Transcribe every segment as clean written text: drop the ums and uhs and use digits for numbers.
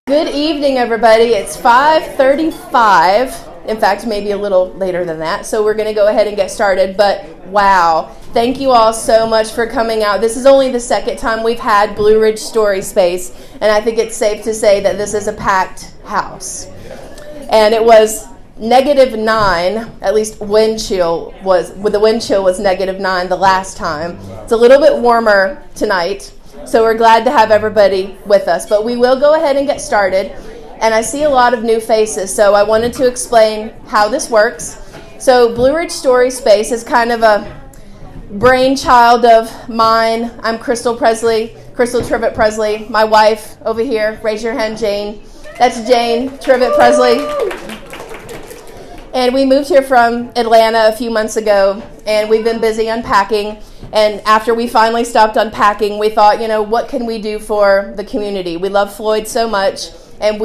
Good evening, everybody. It's 5:35. In fact, maybe a little later than that. So we're going to go ahead and get started. But wow, thank you all so much for coming out. This is only the second time we've had Blue Ridge Story Space, and I think it's safe to say that this is a packed house. And it was -9, at least the wind chill was -9 the last time. It's a little bit warmer tonight. So we're glad to have everybody with us. But we will go ahead and get started. And I see a lot of new faces, so I wanted to explain how this works. So Blue Ridge Story Space is kind of a brainchild of mine. I'm Crystal Trivett Presley. My wife over here, raise your hand, Jane. That's Jane Trivett Presley. And we moved here from Atlanta a few months ago, and we've been busy unpacking. And after we finally stopped unpacking, we thought, what can we do for the community? We love Floyd so much, and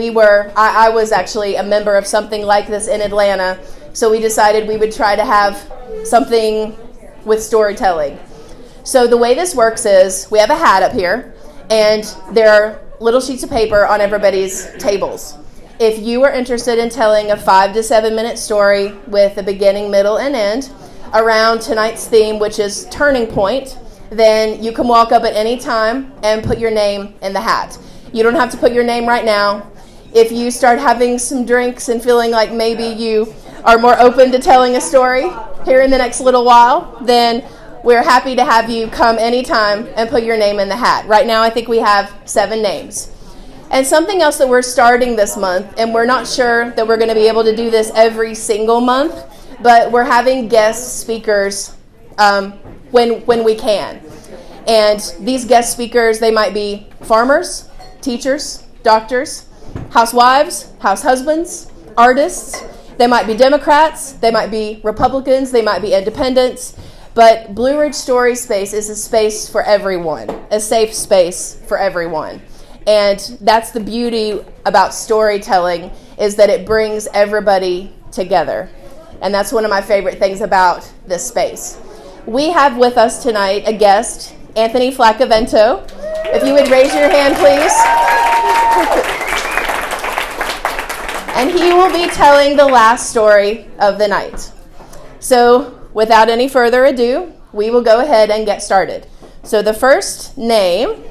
I was actually a member of something like this in Atlanta, so we decided we would try to have something with storytelling. So the way this works is we have a hat up here, and there are little sheets of paper on everybody's tables. If you are interested in telling a 5 to 7 minute story with a beginning, middle, and end, around tonight's theme, which is Turning Point, then you can walk up at any time and put your name in the hat. You don't have to put your name right now. If you start having some drinks and feeling like maybe you are more open to telling a story here in the next little while, then we're happy to have you come anytime and put your name in the hat. Right now, I think we have 7 names. And something else that we're starting this month, and we're not sure that we're going to be able to do this every single month, but we're having guest speakers when we can. And these guest speakers, they might be farmers, teachers, doctors, housewives, house husbands, artists. They might be Democrats, they might be Republicans, they might be independents. But Blue Ridge Story Space is a space for everyone, a safe space for everyone. And that's the beauty about storytelling, is that it brings everybody together. And that's one of my favorite things about this space. We have with us tonight a guest, Anthony Flaccavento. If you would raise your hand, please. And he will be telling the last story of the night. So without any further ado, we will go ahead and get started. So the first name...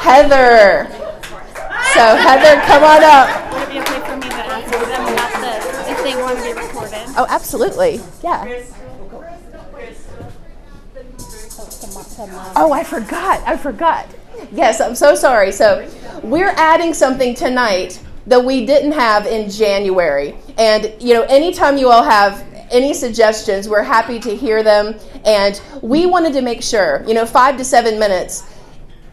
Heather. So Heather, come on up. Would it be okay for me to ask them about if they want to be recorded? Oh, absolutely. Yeah. Oh, I forgot. Yes, I'm so sorry. So we're adding something tonight that we didn't have in January. And, anytime you all have any suggestions, we're happy to hear them. And we wanted to make sure, 5 to 7 minutes,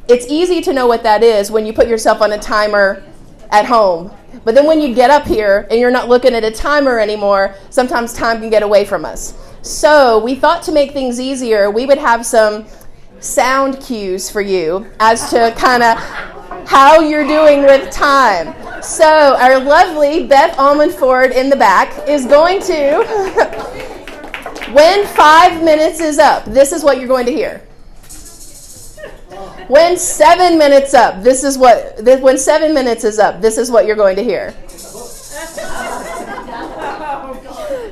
it's easy to know what that is when you put yourself on a timer at home. But then when you get up here and you're not looking at a timer anymore, sometimes time can get away from us. So we thought to make things easier, we would have some sound cues for you as to kind of how you're doing with time. So our lovely Beth Almond-Ford in the back is going to, when 5 minutes is up, this is what you're going to hear. When 7 minutes up, when 7 minutes is up, this is what you're going to hear.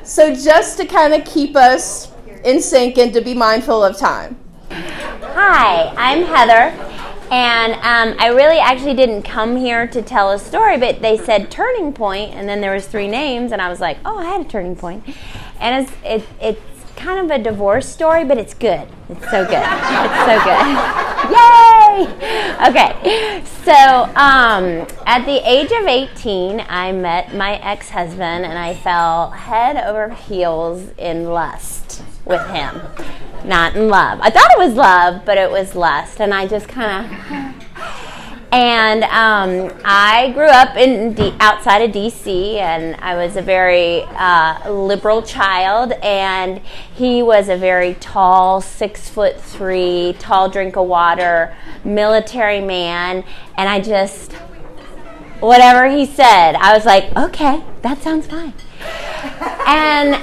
So just to kind of keep us in sync and to be mindful of time. Hi, I'm Heather, and I really actually didn't come here to tell a story, but they said Turning Point, and then there was 3 names, and I was like, oh, I had a turning point. And it's kind of a divorce story, but it's good. It's so good. It's so good. Yay! Okay, so at the age of 18, I met my ex-husband, and I fell head over heels in lust with him. Not in love. I thought it was love, but it was lust, and I just kind of... And I grew up outside of D.C., and I was a very liberal child, and he was a very tall, 6'3", tall drink of water, military man, and I just, whatever he said, I was like, okay, that sounds fine. And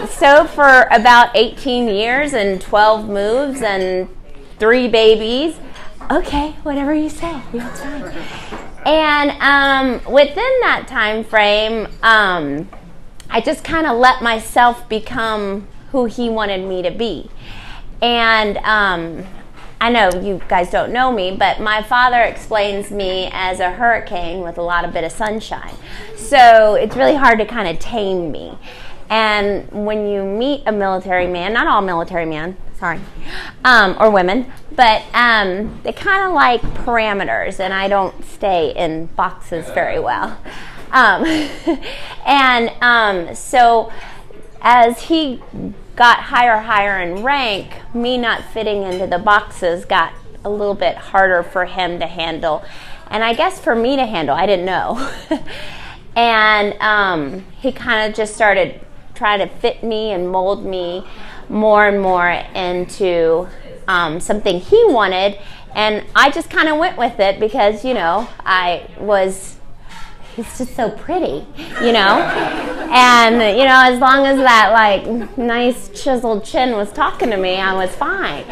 so for about 18 years and 12 moves and 3 babies. Okay, whatever you say, that's fine. And within that time frame, I just kind of let myself become who he wanted me to be. And I know you guys don't know me, but my father explains me as a hurricane with a lot of bit of sunshine. So it's really hard to kind of tame me. And when you meet a military man, not all military men, sorry, or women, but they kind of like parameters, and I don't stay in boxes very well. So as he got higher in rank, me not fitting into the boxes got a little bit harder for him to handle. And I guess for me to handle, I didn't know. And he kind of just started trying to fit me and mold me more and more into something he wanted. And I just kind of went with it because, he's just so pretty, And, as long as that, nice chiseled chin was talking to me, I was fine.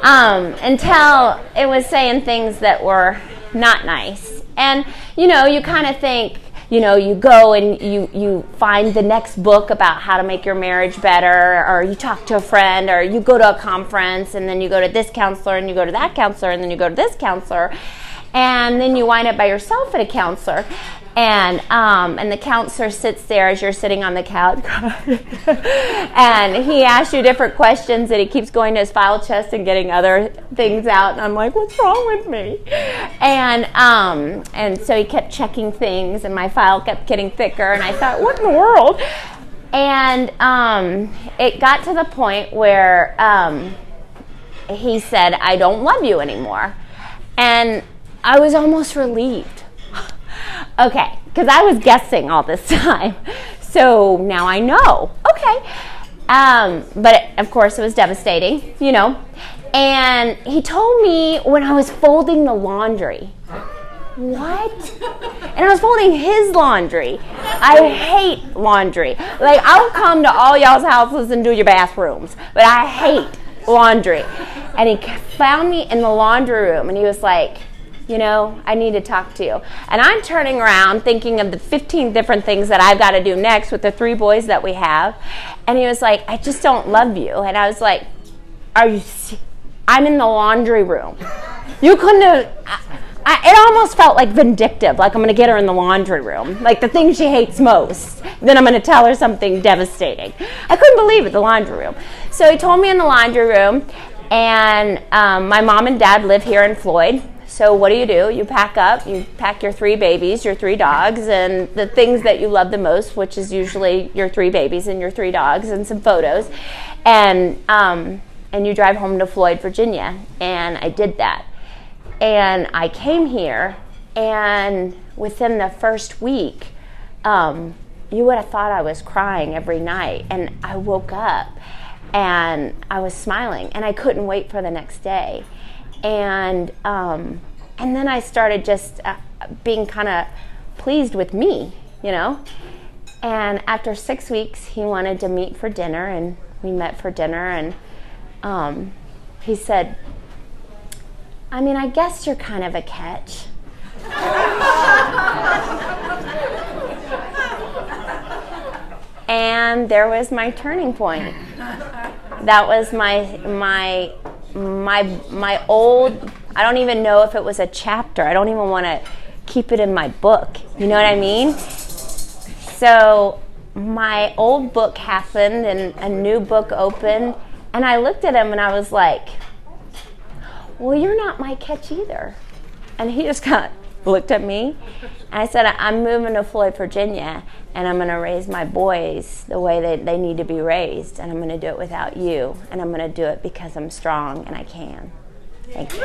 Until it was saying things that were not nice. And, you kind of think, you go and you find the next book about how to make your marriage better, or you talk to a friend, or you go to a conference, and then you go to this counselor, and you go to that counselor, and then you go to this counselor, and then you wind up by yourself at a counselor. And the counselor sits there as you're sitting on the couch, and he asks you different questions, and he keeps going to his file chest and getting other things out, and I'm like, what's wrong with me? And so he kept checking things, and my file kept getting thicker, and I thought, what in the world? And it got to the point where he said, I don't love you anymore. And I was almost relieved. Okay, because I was guessing all this time. So now I know. Okay. But of course it was devastating, And he told me when I was folding the laundry. What? And I was folding his laundry. I hate laundry. I'll come to all y'all's houses and do your bathrooms, but I hate laundry. And he found me in the laundry room, and he was like, I need to talk to you. And I'm turning around thinking of the 15 different things that I've got to do next with the 3 boys that we have. And he was like, I just don't love you. And I was like, I'm in the laundry room. You couldn't have... it almost felt like vindictive, like I'm going to get her in the laundry room, like the thing she hates most. Then I'm going to tell her something devastating. I couldn't believe it, the laundry room. So he told me in the laundry room, and my mom and dad live here in Floyd. So what do? You pack up, you pack your 3 babies, your 3 dogs, and the things that you love the most, which is usually your 3 babies and your 3 dogs and some photos, and you drive home to Floyd, Virginia. And I did that. And I came here, and within the first week, you would have thought I was crying every night. And I woke up, and I was smiling, and I couldn't wait for the next day. And then I started just being kind of pleased with me, And after 6 weeks, he wanted to meet for dinner, and we met for dinner. And he said, I guess you're kind of a catch. And there was my turning point. That was my old, I don't even know if it was a chapter. I don't even want to keep it in my book. You know what I mean? So my old book happened, and a new book opened, and I looked at him and I was like, well, you're not my catch either. And he just kind of looked at me, and I said, I'm moving to Floyd, Virginia, and I'm going to raise my boys the way they need to be raised, and I'm going to do it without you, and I'm going to do it because I'm strong and I can. Thank you.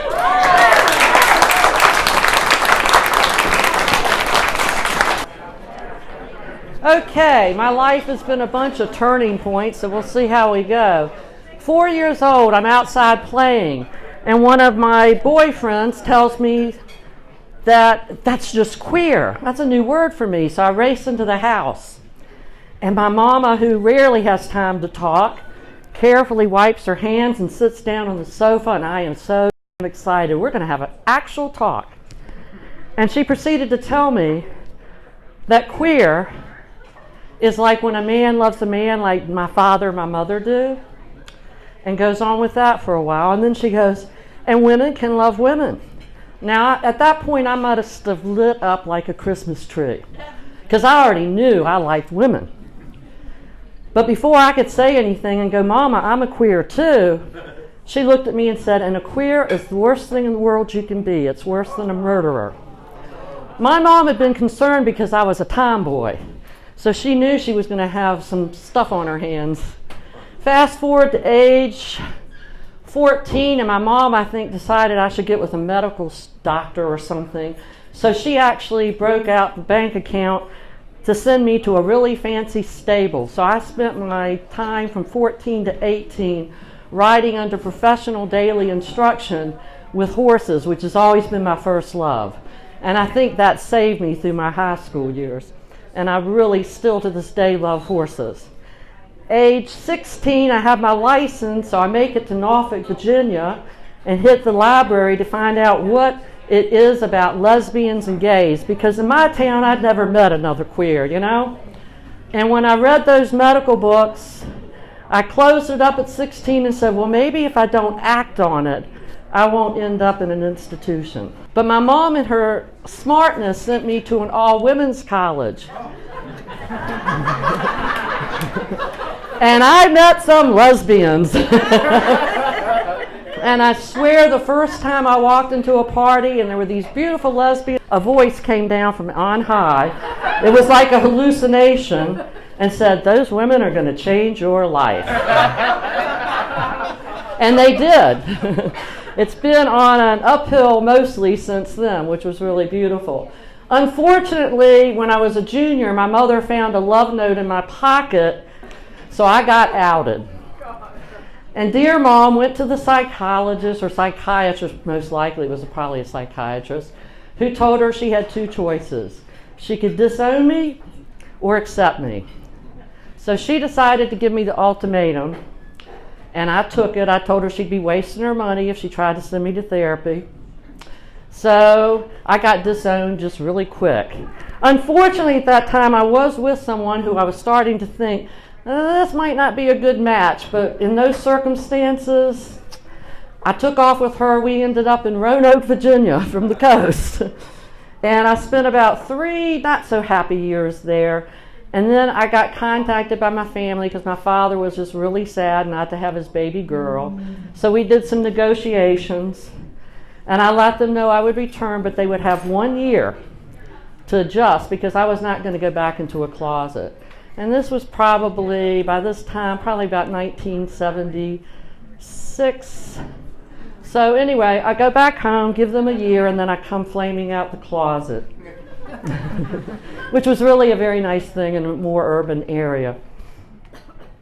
Okay, my life has been a bunch of turning points, so we'll see how we go. 4 years old, I'm outside playing, and one of my boyfriends tells me that's just queer. That's a new word for me. So I race into the house. And my mama, who rarely has time to talk, carefully wipes her hands and sits down on the sofa, and I am so excited. We're going to have an actual talk. And she proceeded to tell me that queer is like when a man loves a man like my father and my mother do, and goes on with that for a while. And then she goes, and women can love women. Now, at that point, I must have lit up like a Christmas tree, because I already knew I liked women. But before I could say anything and go, Mama, I'm a queer too, she looked at me and said, and a queer is the worst thing in the world you can be. It's worse than a murderer. My mom had been concerned because I was a tomboy, so she knew she was going to have some stuff on her hands. Fast forward to age 14, and my mom, I think, decided I should get with a medical doctor or something. So she actually broke out the bank account to send me to a really fancy stable. So I spent my time from 14 to 18 riding under professional daily instruction with horses, which has always been my first love. And I think that saved me through my high school years. And I really still to this day love horses. Age 16, I have my license, so I make it to Norfolk, Virginia, and hit the library to find out what it is about lesbians and gays, because in my town I'd never met another queer, you know? And when I read those medical books, I closed it up at 16 and said, well, maybe if I don't act on it, I won't end up in an institution. But my mom, in her smartness, sent me to an all-women's college. And I met some lesbians. And I swear the first time I walked into a party and there were these beautiful lesbians, a voice came down from on high. It was like a hallucination and said, those women are going to change your life. And they did. It's been on an uphill mostly since then, which was really beautiful. Unfortunately, when I was a junior, my mother found a love note in my pocket, so I got outed. And dear Mom went to the psychologist, or psychiatrist most likely, it was probably a psychiatrist, who told her she had two choices. She could disown me or accept me. So she decided to give me the ultimatum, and I took it. I told her she'd be wasting her money if she tried to send me to therapy. So I got disowned just really quick. Unfortunately, at that time, I was with someone who I was starting to think, this might not be a good match, but in those circumstances, I took off with her. We ended up in Roanoke, Virginia, from the coast. And I spent about 3 not so happy years there. And then I got contacted by my family because my father was just really sad not to have his baby girl. So we did some negotiations, and I let them know I would return, but they would have 1 year to adjust because I was not going to go back into a closet. And this was probably, by this time, probably about 1976. So anyway, I go back home, give them a year, and then I come flaming out the closet. Which was really a very nice thing in a more urban area.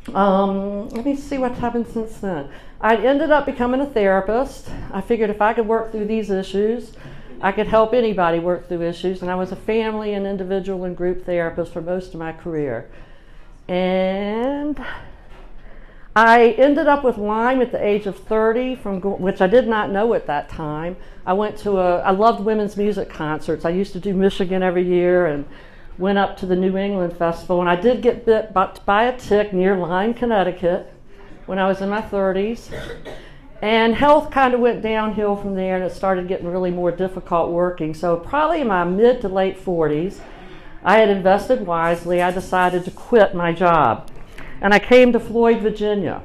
Let me see what's happened since then. I ended up becoming a therapist. I figured if I could work through these issues, I could help anybody work through issues, and I was a family and individual and group therapist for most of my career. And I ended up with Lyme at the age of 30, which I did not know at that time. I loved women's music concerts. I used to do Michigan every year and went up to the New England Festival, and I did get bit by a tick near Lyme, Connecticut when I was in my 30s. And health kind of went downhill from there, and it started getting really more difficult working. So probably in my mid to late 40s, I had invested wisely. I decided to quit my job. And I came to Floyd, Virginia.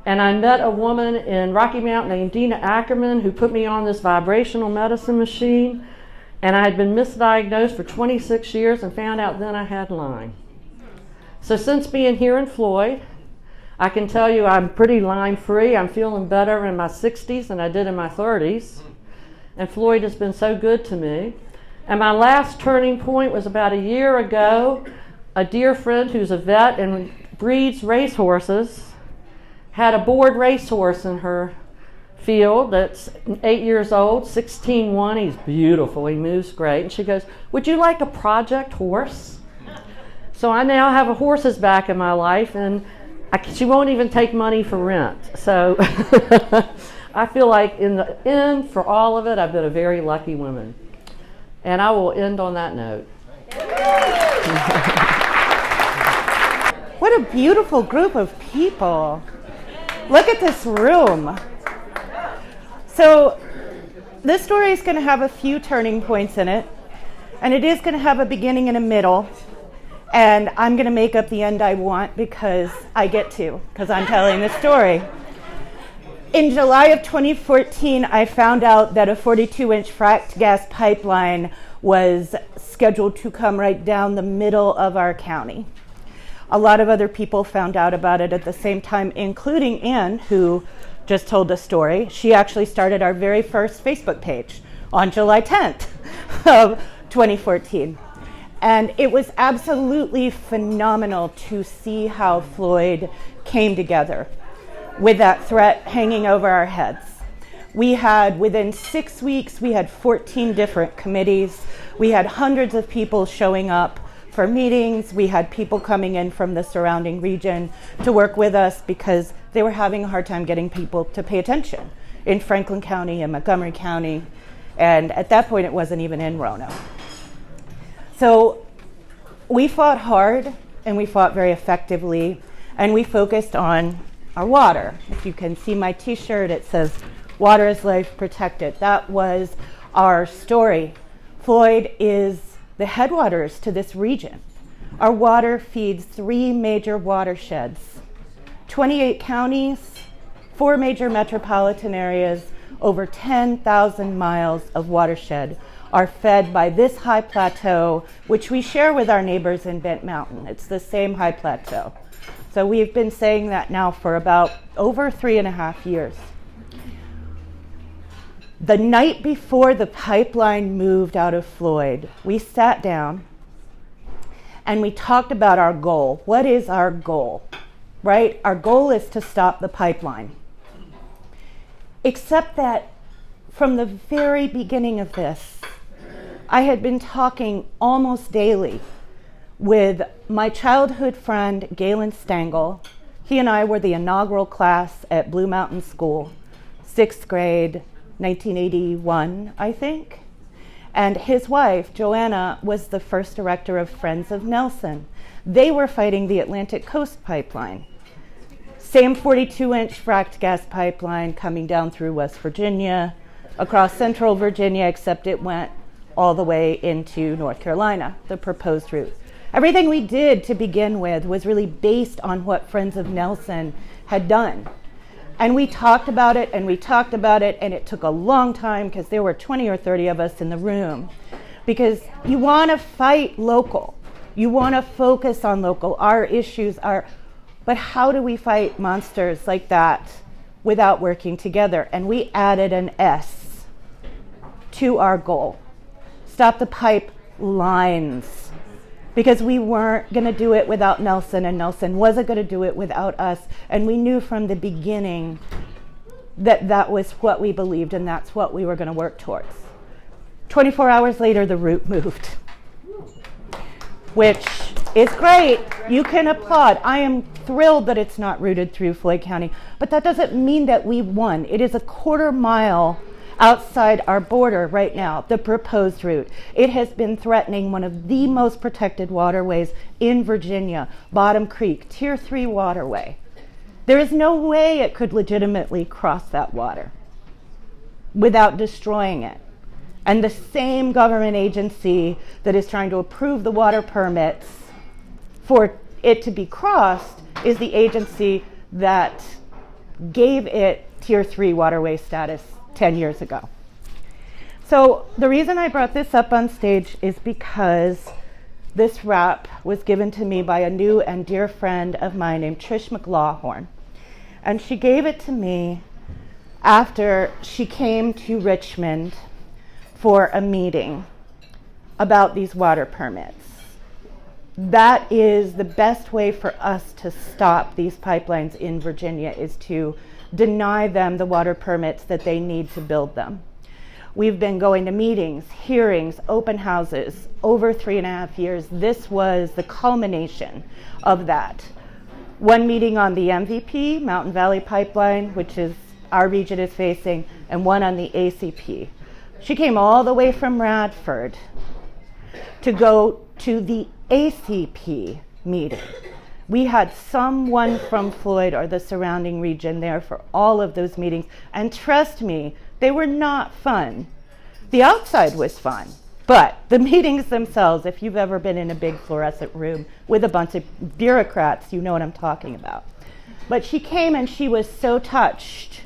And I met a woman in Rocky Mount named Dina Ackerman who put me on this vibrational medicine machine. And I had been misdiagnosed for 26 years and found out then I had Lyme. So since being here in Floyd, I can tell you I'm pretty Lyme-free. I'm feeling better in my 60s than I did in my 30s. And Floyd has been so good to me. And my last turning point was about a year ago. A dear friend who's a vet and breeds racehorses had a board racehorse in her field that's 8 years old, 16-1. He's beautiful. He moves great. And she goes, would you like a project horse? So I now have a horse's back in my life, and she won't even take money for rent. So I feel like in the end, for all of it, I've been a very lucky woman. And I will end on that note. What a beautiful group of people. Look at this room. So this story is going to have a few turning points in it, and it is going to have a beginning and a middle, and I'm going to make up the end I want because I get to, because I'm telling the story. In July of 2014, I found out that a 42-inch fracked gas pipeline was scheduled to come right down the middle of our county. A lot of other people found out about it at the same time, including Ann, who just told the story. She actually started our very first Facebook page on July 10th of 2014. And it was absolutely phenomenal to see how Floyd came together with that threat hanging over our heads. We had, within 6 weeks, we had 14 different committees. We had hundreds of people showing up for meetings. We had people coming in from the surrounding region to work with us because they were having a hard time getting people to pay attention in Franklin County and Montgomery County. And at that point, it wasn't even in Roanoke. So we fought hard and we fought very effectively, and we focused on our water. If you can see my t-shirt, it says, "Water is life, protect it." That was our story. Floyd is the headwaters to this region. Our water feeds 3 major watersheds, 28 counties, 4 major metropolitan areas, over 10,000 miles of watershed are fed by this high plateau, which we share with our neighbors in Bent Mountain. It's the same high plateau. So we've been saying that now for about over 3.5 years. The night before the pipeline moved out of Floyd, we sat down and we talked about our goal. What is our goal, right? Our goal is to stop the pipeline. Except that from the very beginning of this, I had been talking almost daily with my childhood friend, Galen Stengel. He and I were the inaugural class at Blue Mountain School, 6th grade, 1981, I think. And his wife, Joanna, was the first director of Friends of Nelson. They were fighting the Atlantic Coast Pipeline. Same 42-inch fracked gas pipeline coming down through West Virginia, across central Virginia, except it went all the way into North Carolina, the proposed route. Everything we did to begin with was really based on what Friends of Nelson had done. And we talked about it, and we talked about it, and it took a long time because there were 20 or 30 of us in the room. Because you want to fight local. You want to focus on local. Our issues are, but how do we fight monsters like that without working together? And we added an S to our goal. Stop the pipelines. Because we weren't going to do it without Nelson, and Nelson wasn't going to do it without us. And we knew from the beginning that that was what we believed, and that's what we were going to work towards. 24 hours later, the route moved, which is great. You can applaud. I am thrilled that it's not routed through Floyd County, but that doesn't mean that we won. It is a 1/4 mile outside our border right now, the proposed route. It has been threatening one of the most protected waterways in Virginia, Bottom Creek, Tier 3 waterway. There is no way it could legitimately cross that water without destroying it. And the same government agency that is trying to approve the water permits for it to be crossed is the agency that gave it Tier 3 waterway status 10 years ago. So the reason I brought this up on stage is because this wrap was given to me by a new and dear friend of mine named Trish McLawhorn. And she gave it to me after she came to Richmond for a meeting about these water permits. That is the best way for us to stop these pipelines in Virginia, is to deny them the water permits that they need to build them. We've been going to meetings, hearings, open houses over 3.5 years. This was the culmination of that. one meeting on the MVP, Mountain Valley Pipeline, which is our region is facing, and one on the ACP. She came all the way from Radford to go to the ACP meeting. We had someone from Floyd or the surrounding region there for all of those meetings, and trust me, they were not fun. The outside was fun, but the meetings themselves, if you've ever been in a big fluorescent room with a bunch of bureaucrats, you know what I'm talking about. But she came and she was so touched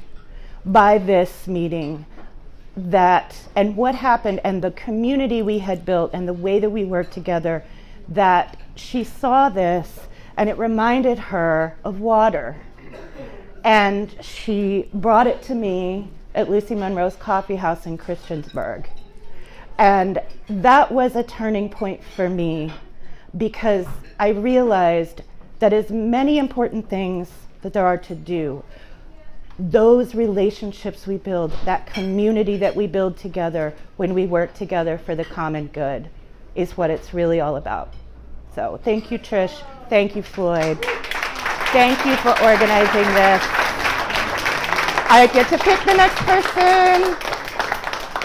by this meeting and what happened and the community we had built and the way that we worked together, that she saw this and it reminded her of water. And she brought it to me at Lucy Monroe's Coffee House in Christiansburg. And that was a turning point for me, because I realized that as many important things that there are to do, those relationships we build, that community that we build together when we work together for the common good, is what it's really all about. So thank you, Trish. Thank you, Floyd. Thank you for organizing this. I get to pick the next person.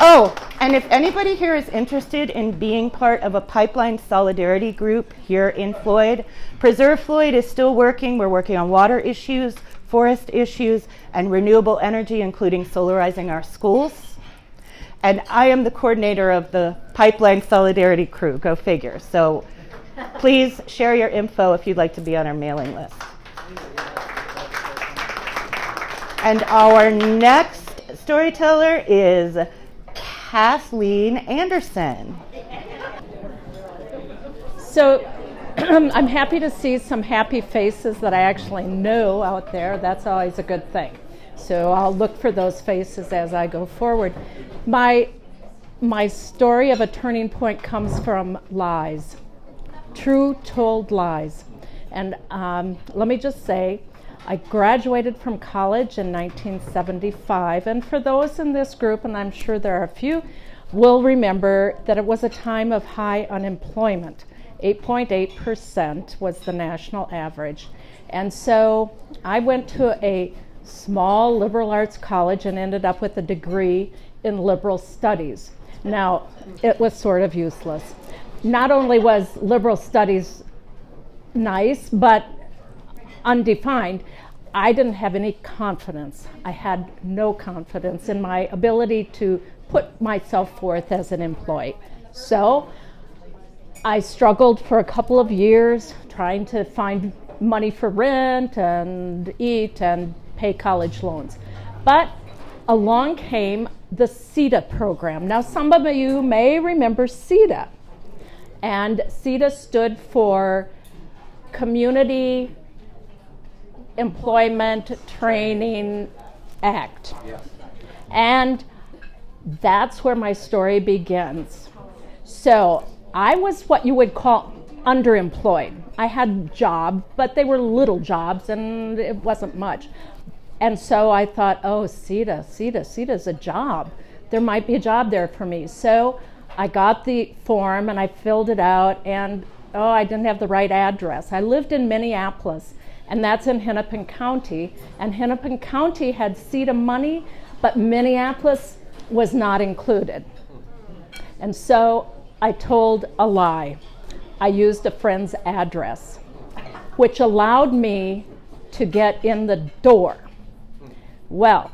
Oh, and if anybody here is interested in being part of a pipeline solidarity group here in Floyd, Preserve Floyd is still working. We're working on water issues, forest issues, and renewable energy, including solarizing our schools. And I am the coordinator of the Pipeline Solidarity Crew, go figure. So please share your info if you'd like to be on our mailing list. And our next storyteller is Kathleen Anderson. So I'm happy to see some happy faces that I actually know out there. That's always a good thing. So I'll look for those faces as I go forward. My story of a turning point comes from lies, true told lies. And let me just say, I graduated from college in 1975, and for those in this group, and I'm sure there are a few, will remember that it was a time of high unemployment. 8.8% was the national average. And so I went to a small liberal arts college and ended up with a degree in liberal studies. Now, it was sort of useless. Not only was liberal studies nice, but undefined, I didn't have any confidence. I had no confidence in my ability to put myself forth as an employee. So I struggled for a couple of years trying to find money for rent and eat and pay college loans. But along came the CETA program. Now, some of you may remember CETA. And CETA stood for Community Employment Training Act. Yeah. And that's where my story begins. So I was what you would call underemployed. I had a job, but they were little jobs and it wasn't much. And so I thought, oh, CETA's a job. There might be a job there for me. So I got the form and I filled it out, and I didn't have the right address. I lived in Minneapolis, and that's in Hennepin County. And Hennepin County had CETA money, but Minneapolis was not included. And so I told a lie. I used a friend's address, which allowed me to get in the door. Well,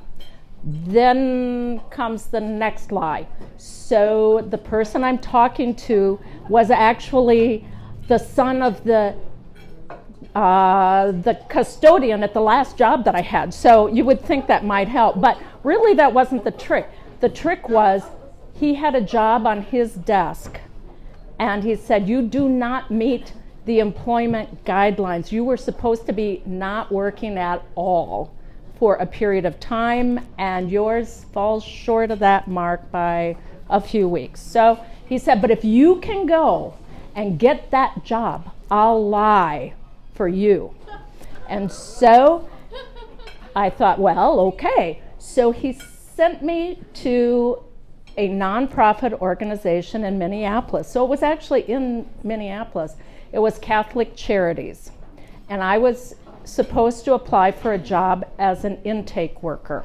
then comes the next lie. So the person I'm talking to was actually the son of the custodian at the last job that I had. So you would think that might help, but really that wasn't the trick. The trick was he had a job on his desk, and he said, you do not meet the employment guidelines. You were supposed to be not working at all for a period of time, and yours falls short of that mark by a few weeks. So he said, but if you can go and get that job, I'll lie for you. And so I thought, well, okay. So he sent me to a nonprofit organization in Minneapolis. So it was actually in Minneapolis. It was Catholic Charities. And I was supposed to apply for a job as an intake worker.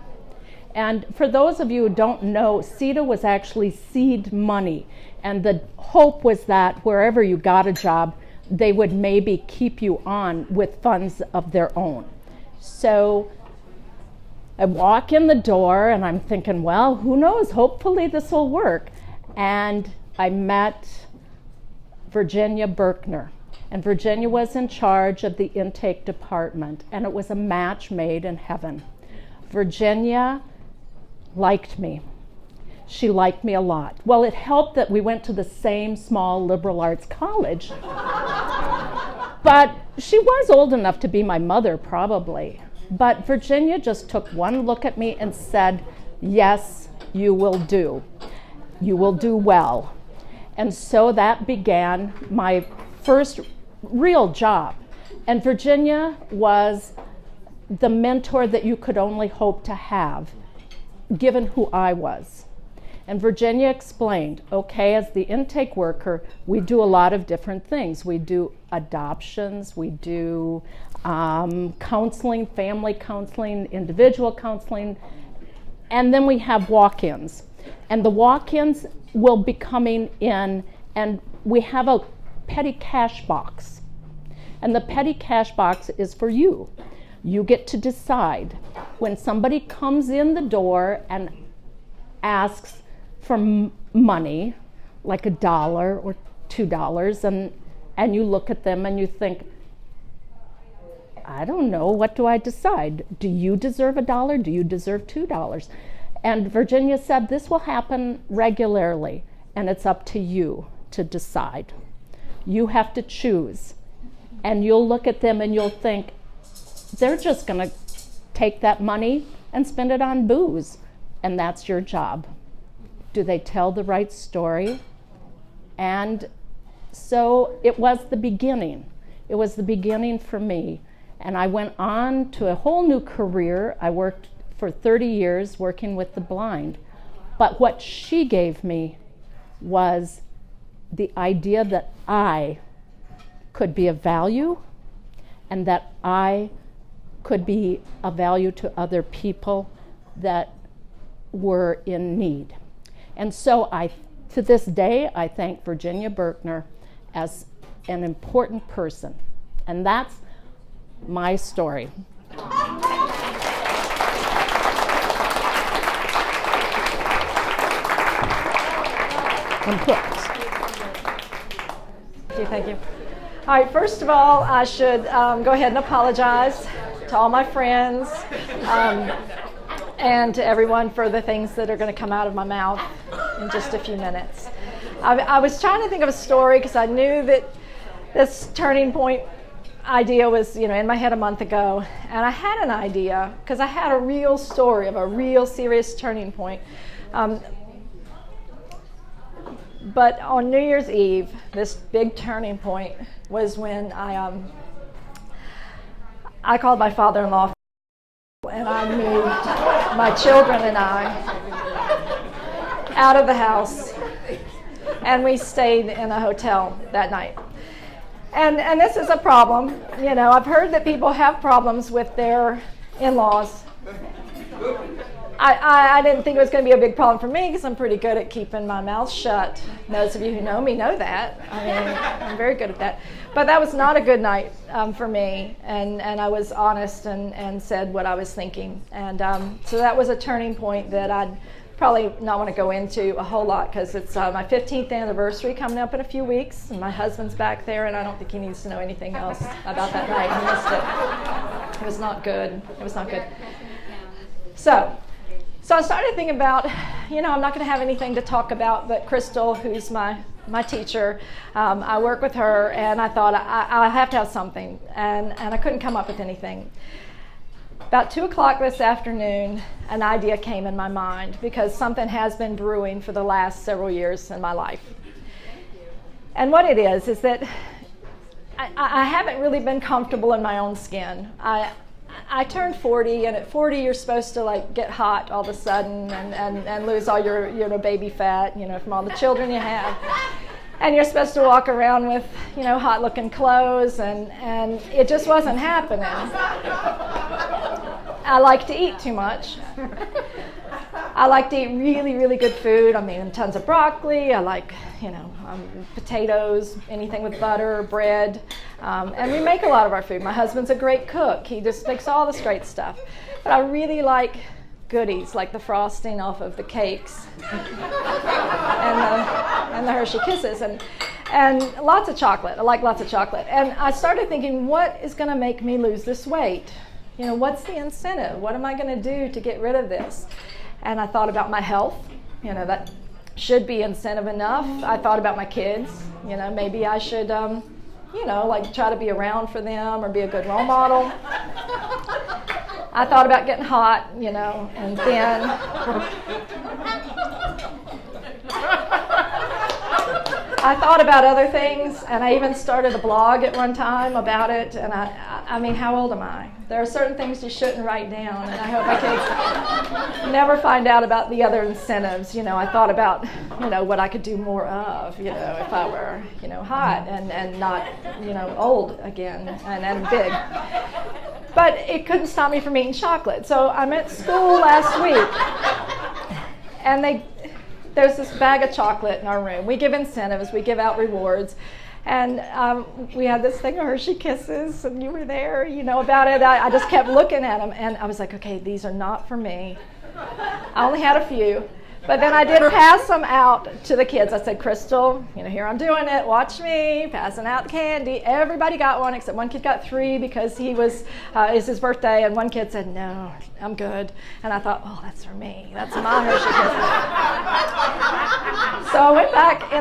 And for those of you who don't know, CETA was actually seed money. And the hope was that wherever you got a job, they would maybe keep you on with funds of their own. So I walk in the door and I'm thinking, well, who knows? Hopefully this will work. And I met Virginia Berkner. And Virginia was in charge of the intake department. And it was a match made in heaven. Virginia liked me. She liked me a lot. Well, it helped that we went to the same small liberal arts college. But she was old enough to be my mother, probably. But Virginia just took one look at me and said, yes, you will do. You will do well. And so that began my first real job. And Virginia was the mentor that you could only hope to have, given who I was. And Virginia explained, okay, as the intake worker, we do a lot of different things. We do adoptions, we do counseling, family counseling, individual counseling, and then we have walk-ins. And the walk-ins will be coming in, and we have a petty cash box. And the petty cash box is for you. You get to decide. When somebody comes in the door and asks for money, like $1 or $2, and you look at them and you think, I don't know, what do I decide? Do you deserve $1? Do you deserve $2? And Virginia said, this will happen regularly, and it's up to you to decide. You have to choose. And you'll look at them and you'll think, they're just going to take that money and spend it on booze, and that's your job. Do they tell the right story? And so it was the beginning. It was the beginning for me. And I went on to a whole new career. I worked for 30 years working with the blind. But what she gave me was the idea that I could be of value and that I could be of value to other people that were in need. And so to this day, I thank Virginia Berkner as an important person. And that's my story. I'm hooked. Thank you. All right, first of all, I should go ahead and apologize to all my friends and to everyone for the things that are going to come out of my mouth in just a few minutes. I was trying to think of a story because I knew that this turning point idea was, in my head a month ago, and I had an idea because I had a real story of a real serious turning point. But on New Year's Eve, this big turning point was when I called my father-in-law and I moved my children and I out of the house, and we stayed in a hotel that night. And this is a problem. I've heard that people have problems with their in-laws. I didn't think it was going to be a big problem for me because I'm pretty good at keeping my mouth shut. Those of you who know me know that. I'm very good at that. But that was not a good night for me, and I was honest and said what I was thinking. And so that was a turning point that I'd probably not want to go into a whole lot because it's my 15th anniversary coming up in a few weeks, and my husband's back there, and I don't think he needs to know anything else about that night. He missed it. It was not good. It was not good. So I started thinking about, I'm not going to have anything to talk about, but Crystal, who's my teacher, I work with her, and I thought I have to have something, and I couldn't come up with anything. About 2 o'clock this afternoon, an idea came in my mind because something has been brewing for the last several years in my life. And what it is that I haven't really been comfortable in my own skin. I turned 40, and at 40 you're supposed to get hot all of a sudden and lose all your baby fat, from all the children you have. And you're supposed to walk around with, hot looking clothes, and it just wasn't happening. I like to eat too much. I like to eat really, really good food. I mean, tons of broccoli. I like, potatoes, anything with butter, bread. And we make a lot of our food. My husband's a great cook. He just makes all this great stuff. But I really like goodies, like the frosting off of the cakes and the Hershey Kisses, and lots of chocolate. I like lots of chocolate. And I started thinking, what is going to make me lose this weight? What's the incentive? What am I going to do to get rid of this? And I thought about my health. That should be incentive enough. I thought about my kids. Maybe I should, try to be around for them or be a good role model. I thought about getting hot, and then I thought about other things, and I even started a blog at one time about it. And I mean, how old am I? There are certain things you shouldn't write down, and I hope my kids never find out about the other incentives. I thought about, what I could do more of, if I were, hot and not, old again and big. But it couldn't stop me from eating chocolate. So I'm at school last week, and there's this bag of chocolate in our room. We give incentives, we give out rewards. And we had this thing of Hershey Kisses, and you were there, about it. I just kept looking at them, and I was like, okay, these are not for me. I only had a few. But then I did pass them out to the kids. I said, Crystal, here I'm doing it. Watch me, passing out the candy. Everybody got one, except one kid got 3 because it's his birthday. And one kid said, no, I'm good. And I thought, oh, that's for me. That's my Hershey Kisses. So I went back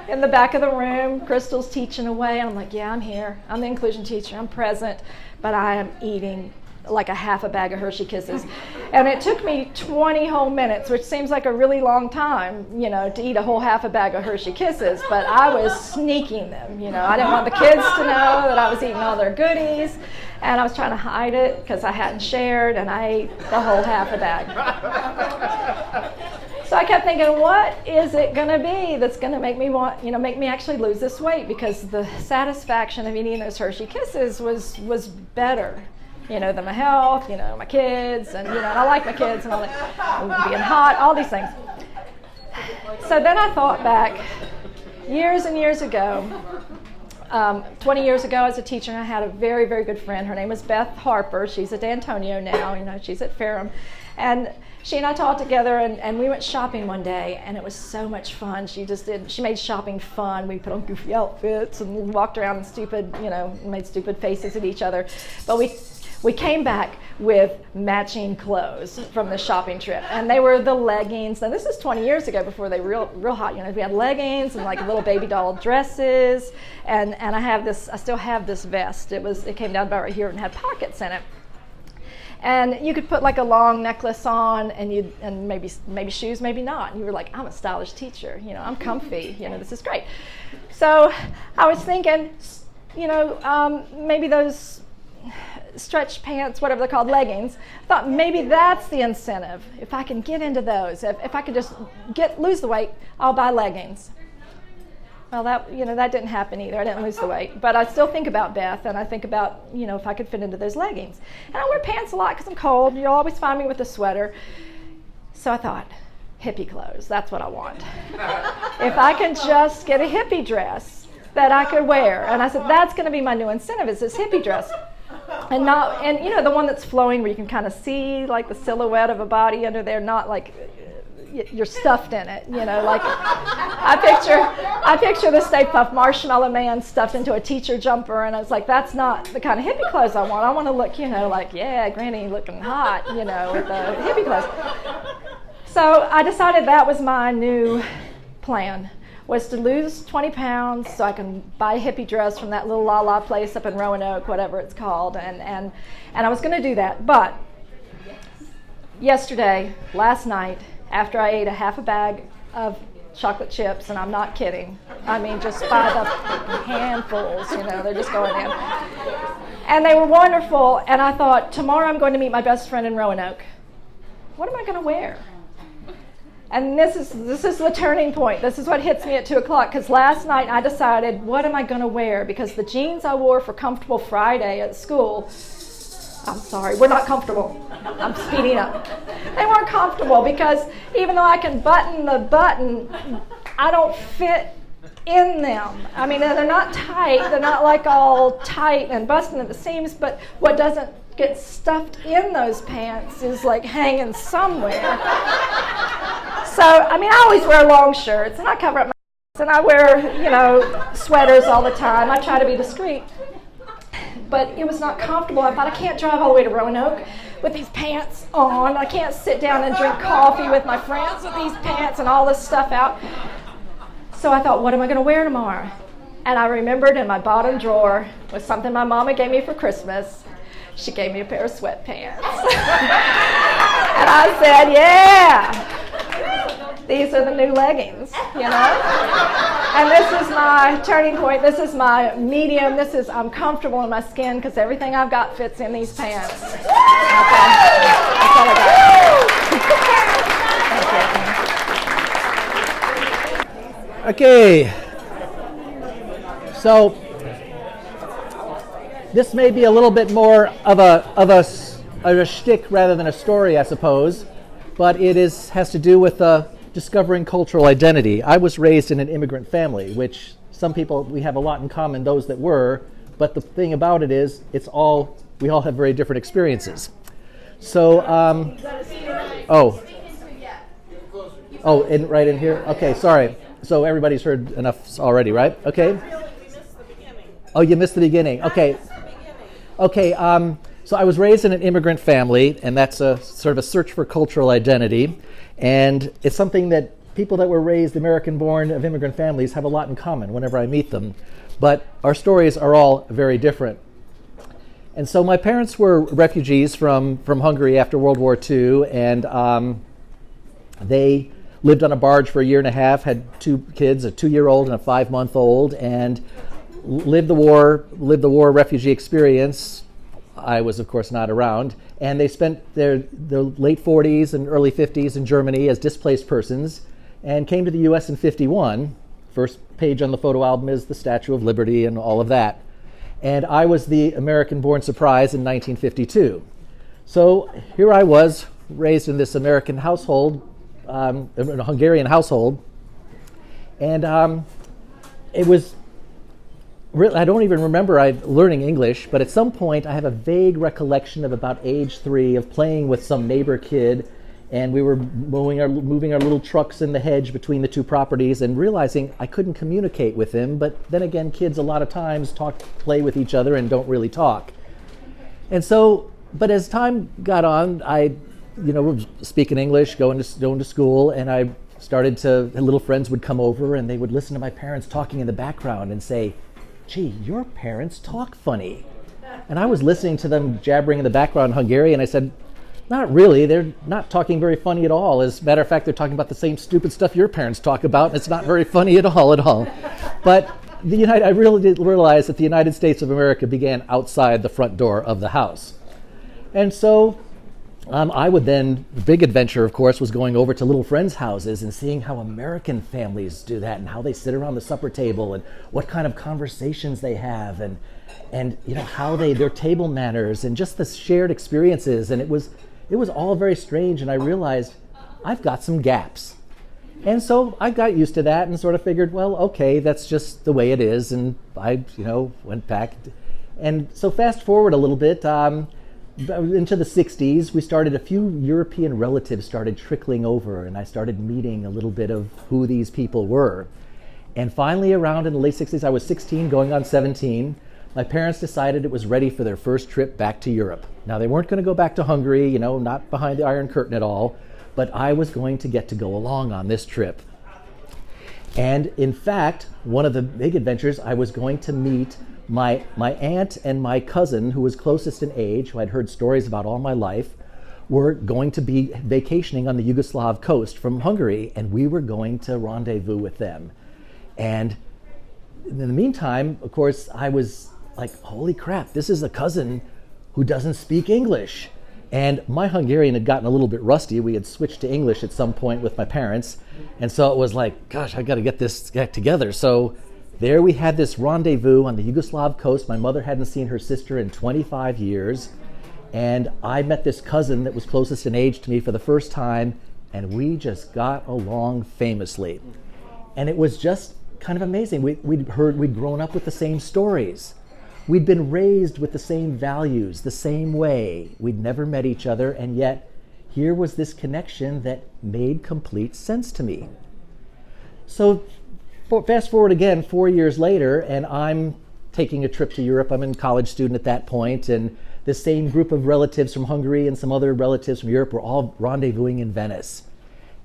in the back of the room. Crystal's teaching away. And I'm like, yeah, I'm here. I'm the inclusion teacher. I'm present. But I am eating like a half a bag of Hershey Kisses. And it took me 20 whole minutes, which seems like a really long time, to eat a whole half a bag of Hershey Kisses, but I was sneaking them, I didn't want the kids to know that I was eating all their goodies, and I was trying to hide it because I hadn't shared, and I ate the whole half a bag. So I kept thinking, what is it going to be that's going to make me actually lose this weight? Because the satisfaction of eating those Hershey Kisses was better. Than my health, my kids, and I like my kids and all that, being hot, all these things. So then I thought back years and years ago, 20 years ago as a teacher, I had a very, very good friend. Her name was Beth Harper. She's at D'Antonio now, she's at Ferrum. And she and I taught together, and we went shopping one day, and it was so much fun. She made shopping fun. We put on goofy outfits and walked around and made stupid faces at each other. But we came back with matching clothes from the shopping trip, and they were the leggings. Now this is 20 years ago before they were real hot. We had leggings and like little baby doll dresses, and I still have this vest. It came down about right here and had pockets in it. And you could put like a long necklace on, and maybe shoes, maybe not. And you were like, I'm a stylish teacher. I'm comfy. This is great. So I was thinking, maybe those stretch pants, whatever they're called, leggings. I thought maybe that's the incentive. If I can get into those, if I could just lose the weight, I'll buy leggings. Well, that didn't happen either. I didn't lose the weight, but I still think about Beth, and I think about if I could fit into those leggings. And I wear pants a lot because I'm cold. You'll always find me with a sweater. So I thought, hippie clothes. That's what I want. If I can just get a hippie dress that I could wear, and I said that's going to be my new incentive is this hippie dress. And the one that's flowing where you can kind of see like the silhouette of a body under there, not like you're stuffed in it, like I picture the Stay Puft Marshmallow Man stuffed into a teacher jumper, and I was like, that's not the kind of hippie clothes I want. I want to look, like, yeah, Granny looking hot, with the hippie clothes. So I decided that was my new plan, was to lose 20 pounds so I can buy a hippie dress from that little La place up in Roanoke, whatever it's called, and I was going to do that. But last night, after I ate a half a bag of chocolate chips, and I'm not kidding, I mean just by the handfuls, they're just going in. And they were wonderful, and I thought, tomorrow I'm going to meet my best friend in Roanoke. What am I going to wear? And this is the turning point. This is what hits me at 2 o'clock, because last night I decided, what am I going to wear? Because the jeans I wore for Comfortable Friday at school, I'm sorry, were not comfortable. I'm speeding up. They weren't comfortable because even though I can button the button, I don't fit in them. I mean, they're not tight. They're not like all tight and busting at the seams, but what doesn't get stuffed in those pants is like hanging somewhere. So, I mean, I always wear long shirts and I cover up my ass and I wear, sweaters all the time. I try to be discreet. But it was not comfortable. I thought, I can't drive all the way to Roanoke with these pants on. I can't sit down and drink coffee with my friends with these pants and all this stuff out. So I thought, what am I going to wear tomorrow? And I remembered in my bottom drawer was something my mama gave me for Christmas. She gave me a pair of sweatpants. And I said, yeah, these are the new leggings, And this is my turning point. This is my medium. I'm comfortable in my skin because everything I've got fits in these pants. That's all I got. Okay. So this may be a little bit more of a shtick rather than a story, I suppose, but it has to do with discovering cultural identity. I was raised in an immigrant family, which some people, we have a lot in common, those that were, but the thing about it is, we all have very different experiences. So, right in here? Okay, sorry. So everybody's heard enough already, right? Okay. Oh, you missed the beginning. Okay. Okay, so I was raised in an immigrant family, and that's a sort of a search for cultural identity. And it's something that people that were raised American-born of immigrant families have a lot in common whenever I meet them. But our stories are all very different. And so my parents were refugees from Hungary after World War II, and they lived on a barge for a year and a half, had 2 kids, a 2-year-old and a 5-month-old, and lived the war refugee experience. I was, of course, not around. And they spent their late 40s and early 50s in Germany as displaced persons and came to the U.S. in 51. First page on the photo album is the Statue of Liberty and all of that. And I was the American-born surprise in 1952. So here I was, raised in this American household, in a Hungarian household. And it was I don't even remember learning English, but at some point I have a vague recollection of about age 3 of playing with some neighbor kid, and we were moving our little trucks in the hedge between the 2 properties and realizing I couldn't communicate with him. But then again, kids a lot of times play with each other and don't really talk. And so, but as time got on, I was speaking English, going to school, and I started little friends would come over and they would listen to my parents talking in the background and say, "Gee, your parents talk funny." And I was listening to them jabbering in the background Hungarian, and I said, "Not really, they're not talking very funny at all. As a matter of fact, they're talking about the same stupid stuff your parents talk about, and it's not very funny at all. But I really did realize that the United States of America began outside the front door of the house. And so the big adventure, of course, was going over to little friends' houses and seeing how American families do that and how they sit around the supper table and what kind of conversations they have and how their table manners and just the shared experiences. And it was all very strange, and I realized I've got some gaps. And so I got used to that and sort of figured, well, okay, that's just the way it is. And I, went back. And so fast forward a little bit, into the 60s, a few European relatives started trickling over, and I started meeting a little bit of who these people were. And finally, around in the late 60s, I was 16, going on 17, my parents decided it was ready for their first trip back to Europe. Now, they weren't going to go back to Hungary, not behind the Iron Curtain at all, but I was going to get to go along on this trip. And in fact, one of the big adventures, I was going to meet my aunt and my cousin, who was closest in age, who I'd heard stories about all my life, were going to be vacationing on the Yugoslav coast from Hungary, and we were going to rendezvous with them. And in the meantime, of course, I was like, holy crap, this is a cousin who doesn't speak English. And my Hungarian had gotten a little bit rusty. We had switched to English at some point with my parents. And so it was like, gosh, I got to get this together. So there we had this rendezvous on the Yugoslav coast. My mother hadn't seen her sister in 25 years. And I met this cousin that was closest in age to me for the first time. And we just got along famously. And it was just kind of amazing. We'd grown up with the same stories. We'd been raised with the same values, the same way. We'd never met each other, and yet here was this connection that made complete sense to me. So fast forward again 4 years later, and I'm taking a trip to Europe. I'm a college student at that point, and the same group of relatives from Hungary and some other relatives from Europe were all rendezvousing in Venice.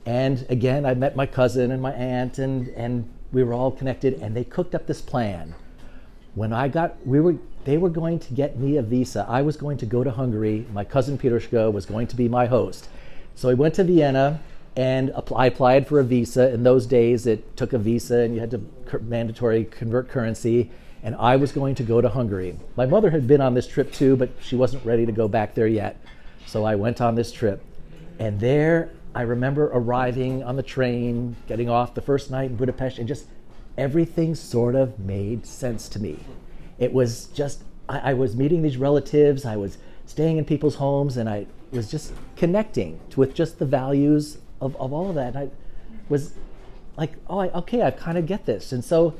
And again, I met my cousin and my aunt, and we were all connected, and they cooked up this plan. When they were going to get me a visa. I was going to go to Hungary. My cousin Piroshka was going to be my host. So I went to Vienna and I applied for a visa. In those days, it took a visa and you had to mandatory convert currency. And I was going to go to Hungary. My mother had been on this trip too, but she wasn't ready to go back there yet. So I went on this trip. And there, I remember arriving on the train, getting off the first night in Budapest, and just everything sort of made sense to me. It was just, I was meeting these relatives, I was staying in people's homes, and I was just connecting with just the values of all of that. And I was like, okay, I kind of get this. And so